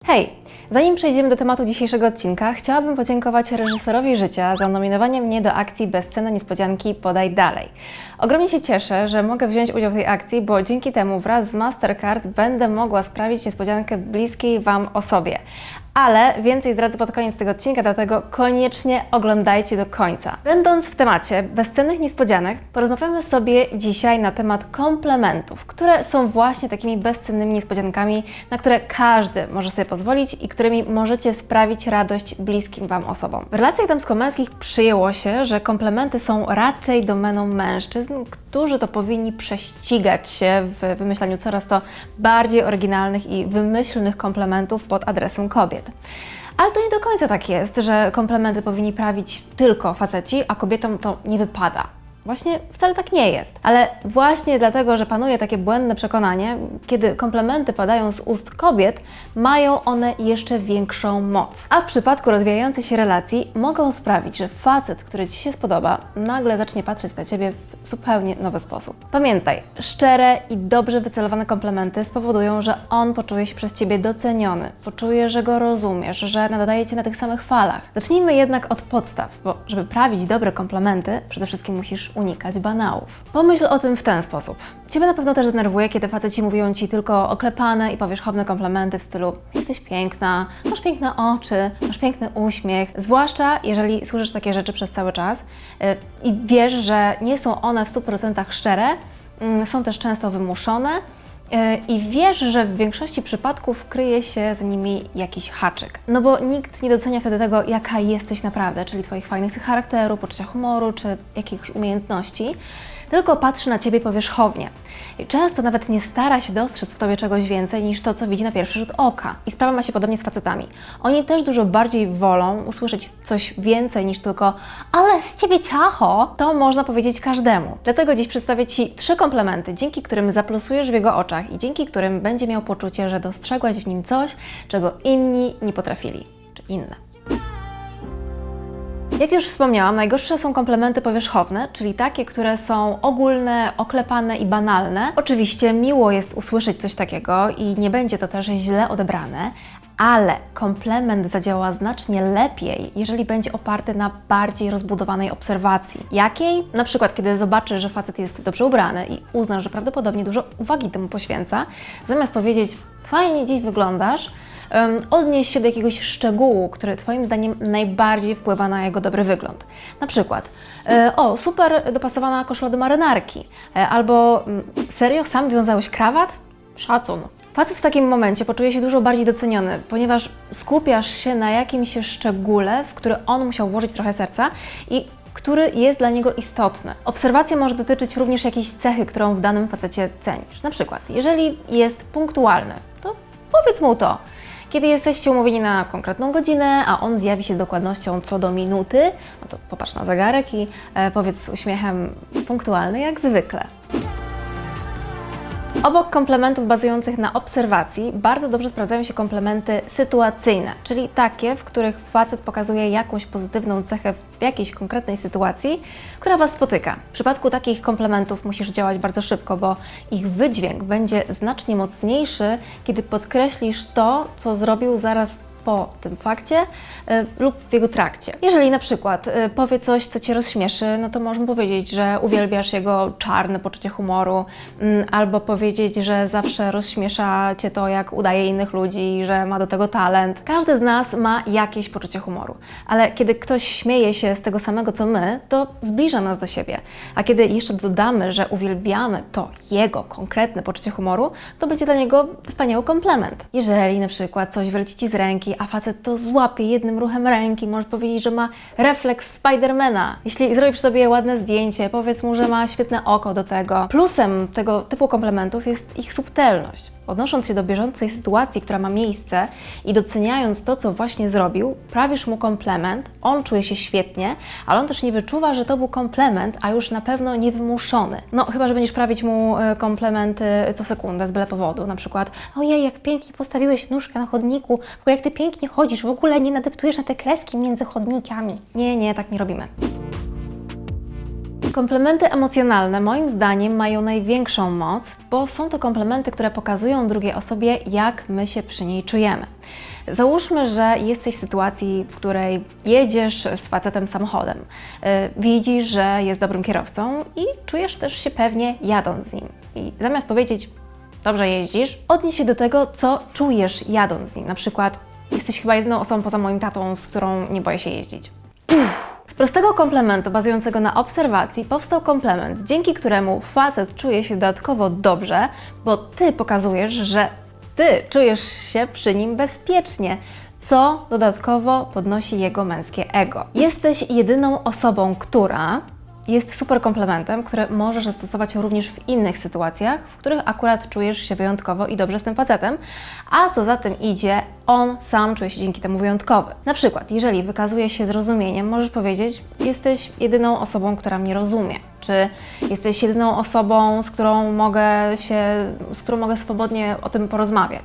Hej! Zanim przejdziemy do tematu dzisiejszego odcinka, chciałabym podziękować reżyserowi życia za nominowanie mnie do akcji Bezcenna Niespodzianki Podaj Dalej. Ogromnie się cieszę, że mogę wziąć udział w tej akcji, bo dzięki temu wraz z Mastercard będę mogła sprawić niespodziankę bliskiej Wam osobie. Ale więcej zdradzę pod koniec tego odcinka, dlatego koniecznie oglądajcie do końca. Będąc w temacie bezcennych niespodzianek, porozmawiamy sobie dzisiaj na temat komplementów, które są właśnie takimi bezcennymi niespodziankami, na które każdy może sobie pozwolić i którymi możecie sprawić radość bliskim Wam osobom. W relacjach damsko-męskich przyjęło się, że komplementy są raczej domeną mężczyzn, którzy to powinni prześcigać się w wymyślaniu coraz to bardziej oryginalnych i wymyślnych komplementów pod adresem kobiet. Ale to nie do końca tak jest, że komplementy powinni prawić tylko faceci, a kobietom to nie wypada. Właśnie wcale tak nie jest. Ale właśnie dlatego, że panuje takie błędne przekonanie, kiedy komplementy padają z ust kobiet, mają one jeszcze większą moc. A w przypadku rozwijającej się relacji mogą sprawić, że facet, który Ci się spodoba, nagle zacznie patrzeć na Ciebie w zupełnie nowy sposób. Pamiętaj, szczere i dobrze wycelowane komplementy spowodują, że on poczuje się przez Ciebie doceniony, poczuje, że go rozumiesz, że nadajecie na tych samych falach. Zacznijmy jednak od podstaw, bo żeby prawić dobre komplementy, przede wszystkim musisz unikać banałów. Pomyśl o tym w ten sposób. Ciebie na pewno też denerwuje, kiedy faceci mówią Ci tylko oklepane i powierzchowne komplementy w stylu jesteś piękna, masz piękne oczy, masz piękny uśmiech. Zwłaszcza jeżeli słyszysz takie rzeczy przez cały czas i wiesz, że nie są one w 100% szczere, są też często wymuszone i wiesz, że w większości przypadków kryje się za nimi jakiś haczyk. No bo nikt nie docenia wtedy tego, jaka jesteś naprawdę, czyli Twoich fajnych cech charakteru, poczucia humoru czy jakichś umiejętności, tylko patrzy na Ciebie powierzchownie. I często nawet nie stara się dostrzec w Tobie czegoś więcej niż to, co widzi na pierwszy rzut oka. I sprawa ma się podobnie z facetami. Oni też dużo bardziej wolą usłyszeć coś więcej niż tylko ale z Ciebie ciacho, to można powiedzieć każdemu. Dlatego dziś przedstawię Ci 3 komplementy, dzięki którym zaplusujesz w jego oczach i dzięki którym będzie miał poczucie, że dostrzegłaś w nim coś, czego inni nie potrafili, czy inne. Jak już wspomniałam, najgorsze są komplementy powierzchowne, czyli takie, które są ogólne, oklepane i banalne. Oczywiście miło jest usłyszeć coś takiego i nie będzie to też źle odebrane, ale komplement zadziała znacznie lepiej, jeżeli będzie oparty na bardziej rozbudowanej obserwacji. Jakiej? Na przykład, kiedy zobaczysz, że facet jest dobrze ubrany i uznasz, że prawdopodobnie dużo uwagi temu poświęca, zamiast powiedzieć fajnie dziś wyglądasz, odnieś się do jakiegoś szczegółu, który Twoim zdaniem najbardziej wpływa na jego dobry wygląd. Na przykład, o, super dopasowana koszula do marynarki, albo serio, sam wiązałeś krawat? Szacun. Facet w takim momencie poczuje się dużo bardziej doceniony, ponieważ skupiasz się na jakimś szczególe, w który on musiał włożyć trochę serca i który jest dla niego istotny. Obserwacja może dotyczyć również jakiejś cechy, którą w danym facecie cenisz. Na przykład, jeżeli jest punktualny, to powiedz mu to. Kiedy jesteście umówieni na konkretną godzinę, a on zjawi się z dokładnością co do minuty, no to popatrz na zegarek i powiedz z uśmiechem punktualny jak zwykle. Obok komplementów bazujących na obserwacji bardzo dobrze sprawdzają się komplementy sytuacyjne, czyli takie, w których facet pokazuje jakąś pozytywną cechę w jakiejś konkretnej sytuacji, która Was spotyka. W przypadku takich komplementów musisz działać bardzo szybko, bo ich wydźwięk będzie znacznie mocniejszy, kiedy podkreślisz to, co zrobił zaraz po tym fakcie lub w jego trakcie. Jeżeli na przykład powie coś, co Cię rozśmieszy, no to możesz powiedzieć, że uwielbiasz jego czarne poczucie humoru, albo powiedzieć, że zawsze rozśmiesza Cię to, jak udaje innych ludzi, że ma do tego talent. Każdy z nas ma jakieś poczucie humoru, ale kiedy ktoś śmieje się z tego samego, co my, to zbliża nas do siebie. A kiedy jeszcze dodamy, że uwielbiamy to jego konkretne poczucie humoru, to będzie dla niego wspaniały komplement. Jeżeli na przykład coś wyleci Ci z ręki, a facet to złapie jednym ruchem ręki, możesz powiedzieć, że ma refleks Spidermana. Jeśli zrobi przy Tobie ładne zdjęcie, powiedz mu, że ma świetne oko do tego. Plusem tego typu komplementów jest ich subtelność. Odnosząc się do bieżącej sytuacji, która ma miejsce i doceniając to, co właśnie zrobił, prawisz mu komplement, on czuje się świetnie, ale on też nie wyczuwa, że to był komplement, a już na pewno niewymuszony. No, chyba że będziesz prawić mu komplementy co sekundę z byle powodu, na przykład ojej, jak pięknie postawiłeś nóżkę na chodniku, w ogóle jak Ty pięknie chodzisz, w ogóle nie nadeptujesz na te kreski między chodnikami. Nie, tak nie robimy. Komplementy emocjonalne moim zdaniem mają największą moc, bo są to komplementy, które pokazują drugiej osobie, jak my się przy niej czujemy. Załóżmy, że jesteś w sytuacji, w której jedziesz z facetem samochodem. Widzisz, że jest dobrym kierowcą i czujesz też się pewnie jadąc z nim. I zamiast powiedzieć, dobrze jeździsz, odnieś się do tego, co czujesz jadąc z nim. Na przykład, jesteś chyba jedyną osobą poza moim tatą, z którą nie boję się jeździć. Z prostego komplementu bazującego na obserwacji powstał komplement, dzięki któremu facet czuje się dodatkowo dobrze, bo Ty pokazujesz, że Ty czujesz się przy nim bezpiecznie, co dodatkowo podnosi jego męskie ego. Jesteś jedyną osobą, która jest super komplementem, który możesz zastosować również w innych sytuacjach, w których akurat czujesz się wyjątkowo i dobrze z tym facetem, a co za tym idzie, on sam czuje się dzięki temu wyjątkowy. Na przykład, jeżeli wykazuje się zrozumieniem, możesz powiedzieć, jesteś jedyną osobą, która mnie rozumie, czy jesteś jedyną osobą, z którą mogę swobodnie o tym porozmawiać,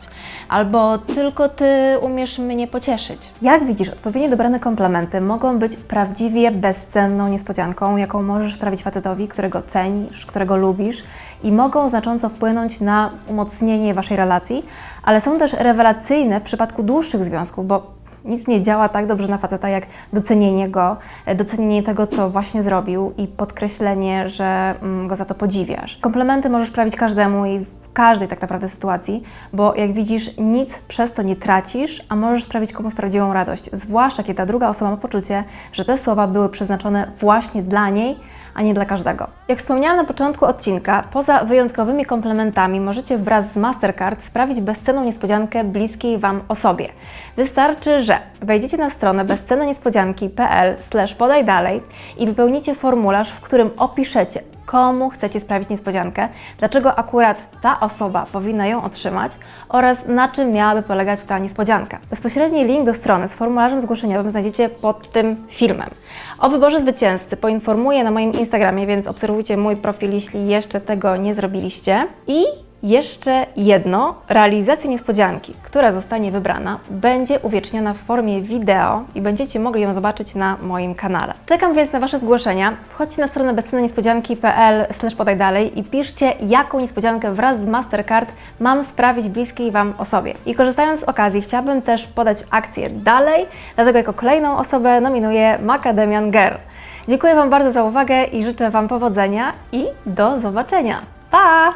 albo tylko Ty umiesz mnie pocieszyć. Jak widzisz, odpowiednio dobrane komplementy mogą być prawdziwie bezcenną niespodzianką, jaką możesz sprawić facetowi, którego cenisz, którego lubisz i mogą znacząco wpłynąć na umocnienie Waszej relacji, ale są też rewelacyjne w przypadku dłuższych związków, bo nic nie działa tak dobrze na faceta jak docenienie go, docenienie tego, co właśnie zrobił i podkreślenie, że go za to podziwiasz. Komplementy możesz sprawić każdemu i w każdej tak naprawdę sytuacji, bo jak widzisz, nic przez to nie tracisz, a możesz sprawić komuś prawdziwą radość, zwłaszcza kiedy ta druga osoba ma poczucie, że te słowa były przeznaczone właśnie dla niej, a nie dla każdego. Jak wspomniałam na początku odcinka, poza wyjątkowymi komplementami możecie wraz z Mastercard sprawić bezcenną niespodziankę bliskiej Wam osobie. Wystarczy, że wejdziecie na stronę bezcennoniespodzianki.pl/podaj dalej i wypełnicie formularz, w którym opiszecie, komu chcecie sprawić niespodziankę, dlaczego akurat ta osoba powinna ją otrzymać oraz na czym miałaby polegać ta niespodzianka. Bezpośredni link do strony z formularzem zgłoszeniowym znajdziecie pod tym filmem. O wyborze zwycięzcy poinformuję na moim Instagramie, więc obserwujcie mój profil, jeśli jeszcze tego nie zrobiliście. I jeszcze jedno, realizacja niespodzianki, która zostanie wybrana, będzie uwieczniona w formie wideo i będziecie mogli ją zobaczyć na moim kanale. Czekam więc na Wasze zgłoszenia. Wchodźcie na stronę bezcennoniespodzianki.pl/podaj dalej i piszcie, jaką niespodziankę wraz z Mastercard mam sprawić bliskiej Wam osobie. I korzystając z okazji, chciałabym też podać akcję dalej, dlatego jako kolejną osobę nominuję Macadamian Girl. Dziękuję Wam bardzo za uwagę i życzę Wam powodzenia i do zobaczenia. Pa!